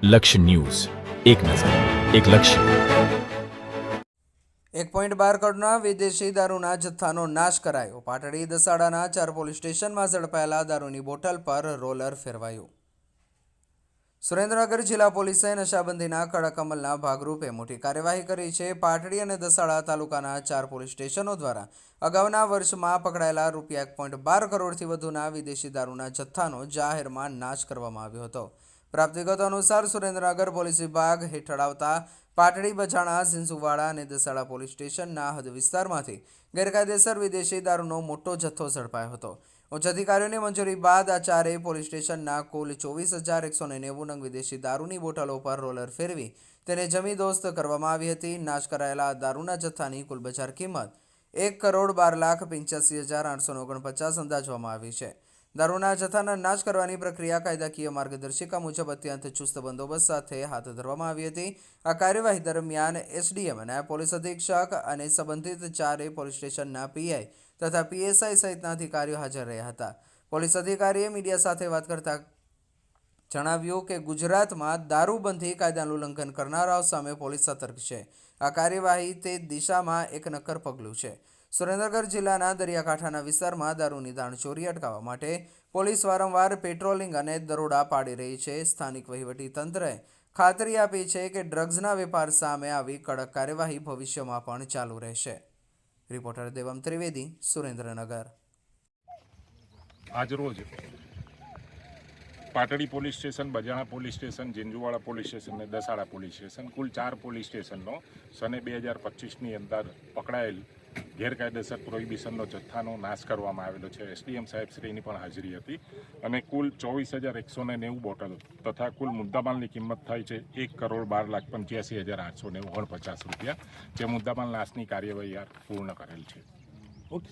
લક્ષ્ય ન્યૂઝ, એક નજર, એક લક્ષ્ય. 1.12 કરોડના વિદેશી દારૂના જથ્થાનો નાશ કરાયો. પાટડી દસાડાના 4 પોલીસ સ્ટેશનમાં ઝડપાયેલા દારૂની બોટલ પર રોલર ફેરવાયું. સુરેન્દ્રનગર જિલ્લા પોલીસે નશાબંધીના કડક અમલના ભાગરૂપે મોટી કાર્યવાહી કરી છે. પાટડી અને દસાડા તાલુકાના 4 પોલીસ સ્ટેશનો દ્વારા અગાઉના વર્ષમાં પકડાયેલા રૂપિયા 1.12 કરોડથી વધુના વિદેશી દારૂના જથ્થાનો જાહેરમાં નાશ કરવામાં આવ્યો હતો. પ્રાપ્ત વિગતો અનુસાર સુરેન્દ્રનગર પોલીસ વિભાગ હેઠળ આવતા પાટડી, બજાણા, ઝીંઝુવાડા અને દસાડા પોલીસ સ્ટેશનના હદ વિસ્તારમાંથી ગેરકાયદેસર વિદેશી દારૂનો મોટો જથ્થો ઝડપાયો હતો. ઉચ્ચ અધિકારીઓની મંજૂરી બાદ આ ચારેય પોલીસ સ્ટેશનના કુલ 24,190 નંગ વિદેશી દારૂની બોટલો પર રોલર ફેરવી તેને જમીદોસ્ત કરવામાં આવી હતી. નાશ કરાયેલા દારૂના જથ્થાની કુલ બજાર કિંમત 1,12,85,849 અંદાજવામાં આવી છે. દારૂના જથ્થાના નાશ કરવાની પ્રક્રિયા કાયદાકીય માર્ગદર્શિકા મુજબ અત્યંત ચુસ્ત બંદોબસ્ત સાથે હાથ ધરવામાં આવી હતી. આ કાર્યવાહી દરમિયાન એસડીએમ, નાયબ પોલીસ અધિક્ષક અને સંબંધિત ચારેય પોલીસ સ્ટેશનના પીઆઈ તથા પીએસઆઈ સહિતના અધિકારીઓ હાજર રહ્યા હતા. પોલીસ અધિકારીએ મીડિયા સાથે વાત કરતા જણાવ્યું કે ગુજરાતમાં દારૂબંધી કાયદાનું ઉલ્લંઘન કરનારાઓ સામે પોલીસ સતર્ક છે. આ કાર્યવાહી તે દિશામાં એક નક્કર પગલું છે. સુરેન્દ્રનગર જિલ્લાના દરિયાકાંઠાના વિસ્તારમાં દારૂની દાણચોરી અટકાવવા માટે પોલીસ વારંવાર પેટ્રોલિંગ અને દરોડા પાડી રહી છે. સ્થાનિક વહીવટીતંત્રએ ખાતરી આપી છે કે ડ્રગ્સના વેપાર સામે આવી કડક કાર્યવાહી ભવિષ્યમાં પણ ચાલુ રહેશે. રિપોર્ટર દેવમ ત્રિવેદી, સુરેન્દ્રનગર. આજરોજ Patdi police station, Bajana police station, Jhinjhuwada police station અને દસાડા પોલીસ સ્ટેશન, કુલ 4 પોલીસ સ્ટેશનનો સને 2025ની અંદર પકડાયેલ ગેરકાયદેસર પ્રોહિબિશનનો જથ્થાનો નાશ કરવામાં આવેલો છે. એસડીએમ સાહેબશ્રીની પણ હાજરી હતી અને કુલ 24,190 બોટલ તથા કુલ મુદ્દામાલની કિંમત થાય છે 1,12,85,849 રૂપિયા. જે મુદ્દામાલ નાશની કાર્યવાહી પૂર્ણ કરેલ છે. ઓકે.